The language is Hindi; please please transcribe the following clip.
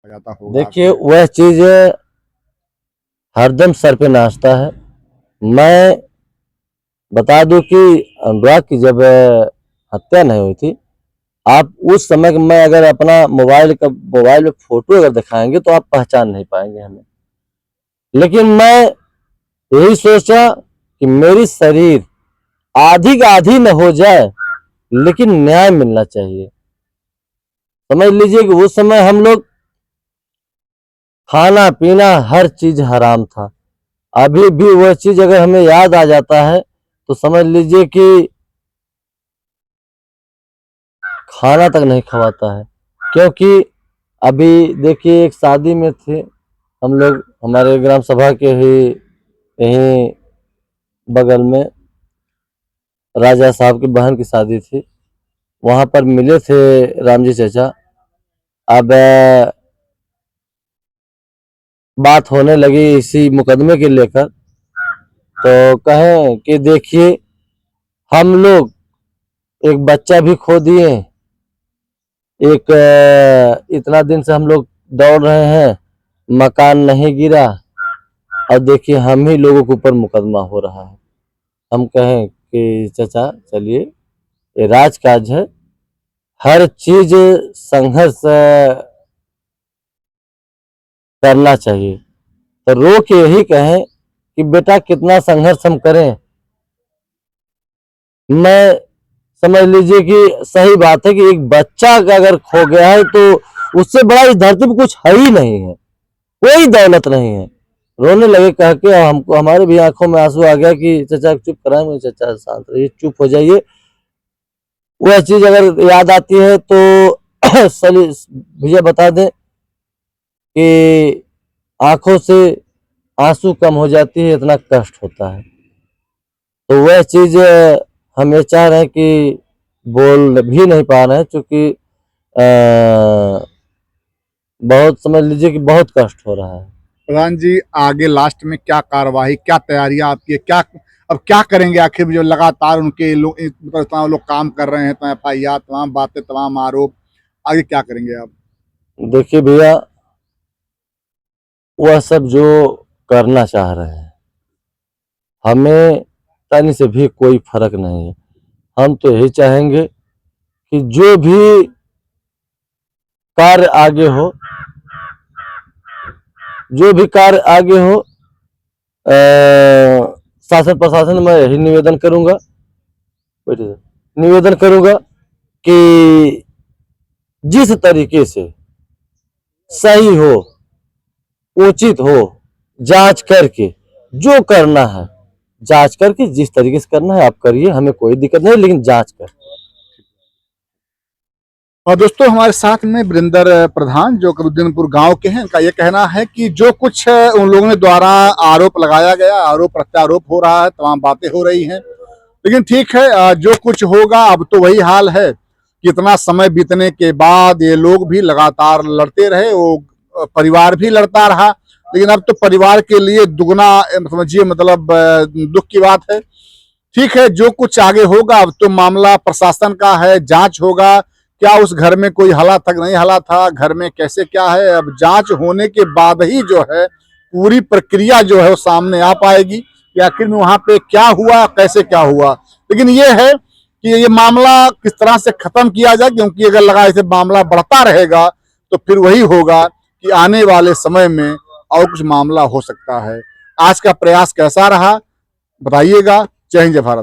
जाता होगा देखिए, आपको। वह चीज़ हरदम सर पे नाचता है। मैं बता दूं कि अनुराग की जब हत्या नहीं हुई थी, आप उस समय मैं अगर अपना मोबाइल में फोटो अगर दिखाएंगे तो आप पहचान नहीं पाएंगे हमें। लेकिन मैं यही सोचा कि मेरी शरीर आधी का आधी न हो जाए, लेकिन न्याय मिलना चाहिए। समझ लीजिए कि उस समय हम लोग खाना पीना हर चीज हराम था। अभी भी वह चीज अगर हमें याद आ जाता है तो समझ लीजिए कि खाना तक नहीं खवाता है। क्योंकि अभी देखिए, एक शादी में थे हम लोग, हमारे ग्राम सभा के ही यहीं बगल में राजा साहब की बहन की शादी थी। वहां पर मिले थे राम जी चाचा। अब बात होने लगी इसी मुकदमे के लेकर, तो कहें कि देखिए, हम लोग एक बच्चा भी खो दिए, एक इतना दिन से हम लोग दौड़ रहे हैं, मकान नहीं गिरा, और देखिए हम ही लोगों के ऊपर मुकदमा हो रहा है। हम कहें कि चाचा चलिए, ये राजकाज है, हर चीज संघर्ष करना चाहिए। तो रो के यही कहें कि बेटा कितना संघर्ष हम करें। मैं समझ लीजिए कि सही बात है कि एक बच्चा का अगर खो गया है तो उससे बड़ा इस धरती पर कुछ है ही नहीं है, कोई दौलत नहीं है। रोने लगे कह के, हमको हमारे भी आंखों में आंसू आ गया कि चाचा चुप कराएंगे, चाचा शांत रहिए, चुप हो जाइए। वह चीज अगर याद आती है तो भैया बता दें कि आंखों से आंसू कम हो जाती है, इतना कष्ट होता है। तो वह चीज हम ये चाह रहे हैं कि बोल भी नहीं पा रहे हैं, क्योंकि बहुत समझ लीजिए कि बहुत कष्ट हो रहा है। प्रधान जी, आगे लास्ट में क्या कार्यवाही, क्या तैयारियां आपकी है, क्या अब क्या करेंगे आखिर में, जो लगातार उनके लोग मतलब तमाम लोग काम कर रहे हैं, तो FIR तमाम बातें तमाम आरोप, आगे क्या करेंगे आप? देखिए भैया, वह सब जो करना चाह रहे हैं, हमें तनी से भी कोई फर्क नहीं है। हम तो यही चाहेंगे कि जो भी कार्य आगे हो, जो भी कार्य आगे हो, शासन प्रशासन में यही निवेदन करूंगा, निवेदन करूंगा कि जिस तरीके से सही हो, उचित हो, जांच करके जो करना है, जांच करके जिस तरीके से करना है आप करिए, हमें कोई दिक्कत नहीं, लेकिन जांच कर। और दोस्तों, हमारे साथ में वरिंदर प्रधान जो करुद्दीनपुर गांव के हैं, उनका ये कहना है कि जो कुछ उन लोगों ने द्वारा आरोप लगाया गया, आरोप प्रत्यारोप हो रहा है, तमाम बातें हो रही हैं, लेकिन ठीक है, जो कुछ होगा अब तो वही हाल है। कितना समय बीतने के बाद ये लोग भी लगातार लड़ते रहे, वो परिवार भी लड़ता रहा, लेकिन अब तो परिवार के लिए दुगना समझिए मतलब दुख की बात है। ठीक है, जो कुछ आगे होगा अब तो मामला प्रशासन का है, जांच होगा, क्या उस घर में कोई हला था नहीं हला था, घर में कैसे क्या है, अब जांच होने के बाद ही जो है पूरी प्रक्रिया जो है वो सामने आ पाएगी कि आखिर में वहां पे क्या हुआ, कैसे क्या हुआ। लेकिन ये है कि ये मामला किस तरह से खत्म किया जाए, क्योंकि अगर लगा ऐसे मामला बढ़ता रहेगा तो फिर वही होगा कि आने वाले समय में और कुछ मामला हो सकता है। आज का प्रयास कैसा रहा बताइएगा। जय हिंद, जय भारत।